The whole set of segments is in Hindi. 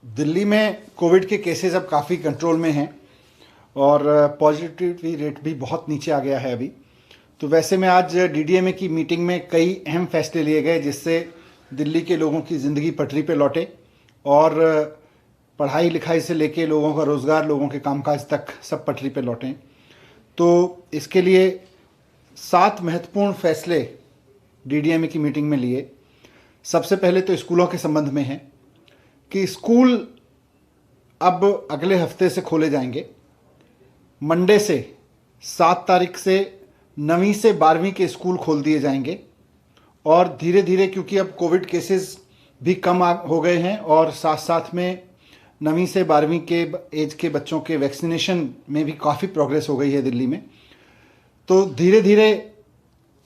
दिल्ली में कोविड के केसेस अब काफ़ी कंट्रोल में हैं और पॉजिटिविटी रेट भी बहुत नीचे आ गया है अभी। तो वैसे में आज डीडीएमए की मीटिंग में कई अहम फैसले लिए गए जिससे दिल्ली के लोगों की ज़िंदगी पटरी पे लौटे और पढ़ाई लिखाई से लेके लोगों का रोज़गार, लोगों के कामकाज तक सब पटरी पे लौटें। तो इसके लिए 7 महत्वपूर्ण फैसले डीडीएमए की मीटिंग में लिए। सबसे पहले तो स्कूलों के संबंध में है कि स्कूल अब अगले हफ्ते से खोले जाएंगे। मंडे से 7 तारीख से 9वीं से 12वीं के स्कूल खोल दिए जाएंगे और धीरे धीरे, क्योंकि अब कोविड केसेस भी कम हो गए हैं और साथ साथ में 9वीं से 12वीं के एज के बच्चों के वैक्सीनेशन में भी काफ़ी प्रोग्रेस हो गई है दिल्ली में। तो धीरे धीरे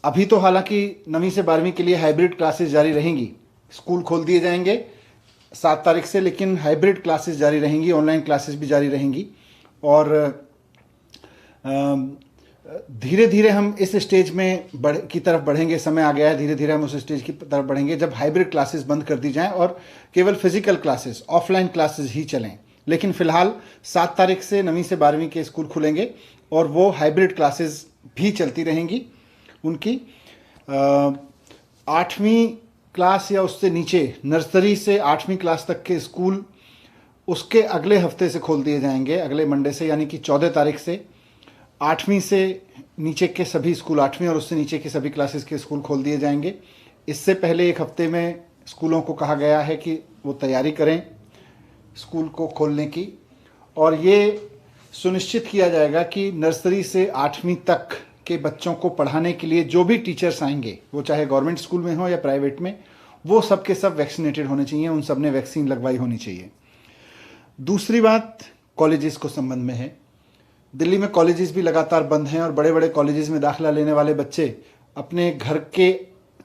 अभी तो हालांकि 9वीं से 12वीं के लिए हाइब्रिड क्लासेस जारी रहेंगी। स्कूल खोल दिए जाएंगे 7 तारीख से, लेकिन हाइब्रिड क्लासेस जारी रहेंगी, ऑनलाइन क्लासेस भी जारी रहेंगी। और धीरे धीरे हम इस स्टेज में की तरफ बढ़ेंगे। समय आ गया है, धीरे धीरे हम उस स्टेज की तरफ बढ़ेंगे जब हाइब्रिड क्लासेस बंद कर दी जाएं और केवल फिजिकल क्लासेस, ऑफलाइन क्लासेस ही चलें। लेकिन फिलहाल 7 तारीख से 9वीं से 12वीं के स्कूल खुलेंगे और वो हाइब्रिड क्लासेस भी चलती रहेंगी उनकी। 8वीं क्लास या उससे नीचे, नर्सरी से 8वीं क्लास तक के स्कूल उसके अगले हफ्ते से खोल दिए जाएंगे, अगले मंडे से, यानी कि 14 तारीख से। 8वीं से नीचे के सभी स्कूल, 8वीं और उससे नीचे के सभी क्लासेस के स्कूल खोल दिए जाएंगे। इससे पहले एक हफ्ते में स्कूलों को कहा गया है कि वो तैयारी करें स्कूल को खोलने की, और ये सुनिश्चित किया जाएगा कि नर्सरी से 8वीं तक के बच्चों को पढ़ाने के लिए जो भी टीचर्स आएंगे, वो चाहे गवर्नमेंट स्कूल में हो या प्राइवेट में, वो सब के सब वैक्सीनेटेड होने चाहिए, उन सब ने वैक्सीन लगवाई होनी चाहिए। दूसरी बात कॉलेजेस को संबंध में है। दिल्ली में कॉलेजेस भी लगातार बंद हैं और बड़े बड़े कॉलेजेस में दाखिला लेने वाले बच्चे अपने घर के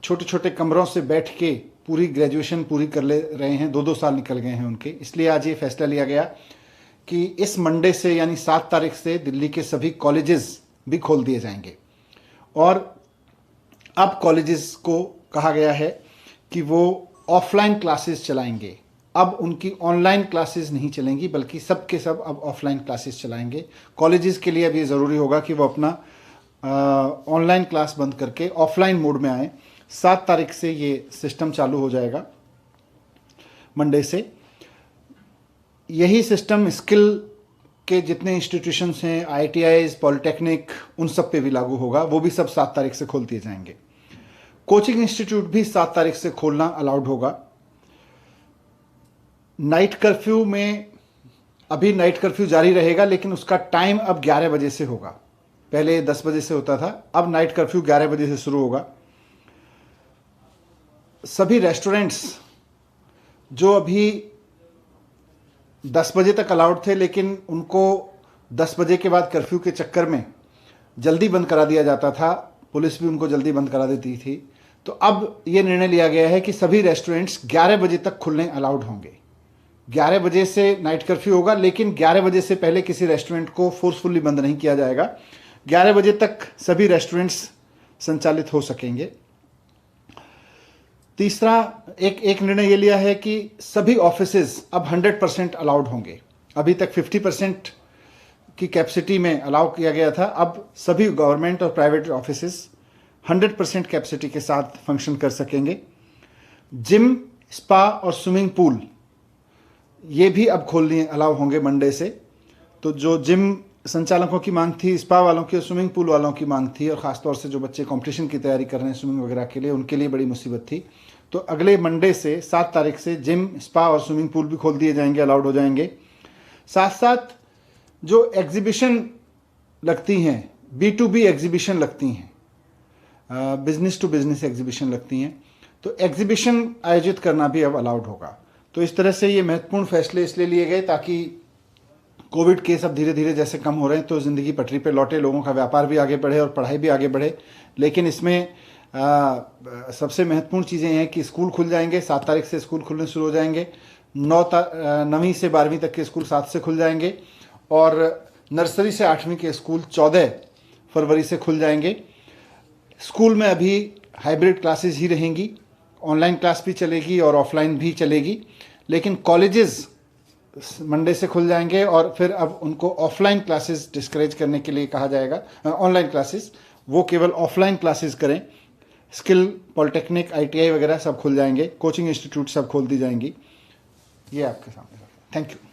छोटे छोटे कमरों से बैठ के पूरी ग्रेजुएशन पूरी कर ले रहे हैं। 2-2 साल निकल गए हैं उनके। इसलिए आज ये फैसला लिया गया कि इस मंडे से, यानी 7 तारीख से, दिल्ली के सभी कॉलेजेस भी खोल दिए जाएंगे। और अब कॉलेजेस को कहा गया है कि वो ऑफलाइन क्लासेस चलाएंगे। अब उनकी ऑनलाइन क्लासेस नहीं चलेंगी, बल्कि सब के सब अब ऑफलाइन क्लासेस चलाएंगे। कॉलेजेस के लिए अब ये ज़रूरी होगा कि वो अपना ऑनलाइन क्लास बंद करके ऑफलाइन मोड में आए। 7 तारीख से ये सिस्टम चालू हो जाएगा, मंडे से। यही सिस्टम स्किल के जितने इंस्टीट्यूशंस हैं, IITIs, पॉलिटेक्निक, उन सब पे भी लागू होगा। वो भी सब 7 तारीख से खोल दिए जाएंगे। कोचिंग इंस्टीट्यूट भी 7 तारीख से खोलना अलाउड होगा। नाइट कर्फ्यू में, अभी नाइट कर्फ्यू जारी रहेगा, लेकिन उसका टाइम अब 11 बजे से होगा। पहले 10 बजे से होता था, अब नाइट कर्फ्यू 11 बजे से शुरू होगा। सभी रेस्टोरेंट्स जो अभी 10 बजे तक अलाउड थे, लेकिन उनको 10 बजे के बाद कर्फ्यू के चक्कर में जल्दी बंद करा दिया जाता था, पुलिस भी उनको जल्दी बंद करा देती थी। तो अब ये निर्णय लिया गया है कि सभी रेस्टोरेंट्स 11 बजे तक खुलने अलाउड होंगे। 11 बजे से नाइट कर्फ्यू होगा, लेकिन 11 बजे से पहले किसी रेस्टोरेंट को फोर्सफुली बंद नहीं किया जाएगा। 11 बजे तक सभी रेस्टोरेंट्स संचालित हो सकेंगे। तीसरा एक निर्णय ये लिया है कि सभी ऑफिसेज अब 100% अलाउड होंगे। अभी तक 50% की कैपेसिटी में अलाउ किया गया था, अब सभी गवर्नमेंट और प्राइवेट ऑफिसेज 100% कैपेसिटी के साथ फंक्शन कर सकेंगे। जिम, स्पा और स्विमिंग पूल ये भी अब खोलने अलाउ होंगे मंडे से। तो जो जिम संचालकों की मांग थी, स्पा वालों की और स्विमिंग पूल वालों की मांग थी, और ख़ासतौर से जो बच्चे कंपटीशन की तैयारी कर रहे हैं स्विमिंग वगैरह के लिए, उनके लिए बड़ी मुसीबत थी। तो अगले मंडे से 7 तारीख से जिम, स्पा और स्विमिंग पूल भी खोल दिए जाएंगे, अलाउड हो जाएंगे। साथ साथ जो एग्जीबिशन लगती हैं, B2B एग्जीबिशन लगती हैं, बिजनेस टू बिजनेस एग्जीबिशन लगती हैं, तो एग्जीबिशन आयोजित करना भी अब अलाउड होगा। तो इस तरह से ये महत्वपूर्ण फैसले इसलिए लिए गए ताकि कोविड केस अब धीरे धीरे जैसे कम हो रहे हैं तो ज़िंदगी पटरी पे लौटे, लोगों का व्यापार भी आगे बढ़े और पढ़ाई भी आगे बढ़े। लेकिन इसमें सबसे महत्वपूर्ण चीज़ें हैं कि स्कूल खुल जाएंगे, 7 तारीख से स्कूल खुलने शुरू हो जाएंगे। 9वीं से 12वीं तक के स्कूल 7 से खुल जाएंगे और नर्सरी से 8वीं के स्कूल 14 फरवरी से खुल जाएंगे। स्कूल में अभी हाइब्रिड क्लासेस ही रहेंगी, ऑनलाइन क्लास भी चलेगी और ऑफलाइन भी चलेगी। लेकिन कॉलेजेस मंडे से खुल जाएंगे और फिर अब उनको ऑफलाइन क्लासेस डिस्करेज करने के लिए कहा जाएगा, ऑनलाइन क्लासेस, वो केवल ऑफलाइन क्लासेस करें। स्किल, पॉलिटेक्निक, ITI वगैरह सब खुल जाएंगे, कोचिंग इंस्टीट्यूट सब खोल दी जाएंगी। ये आपके सामने। Thank you.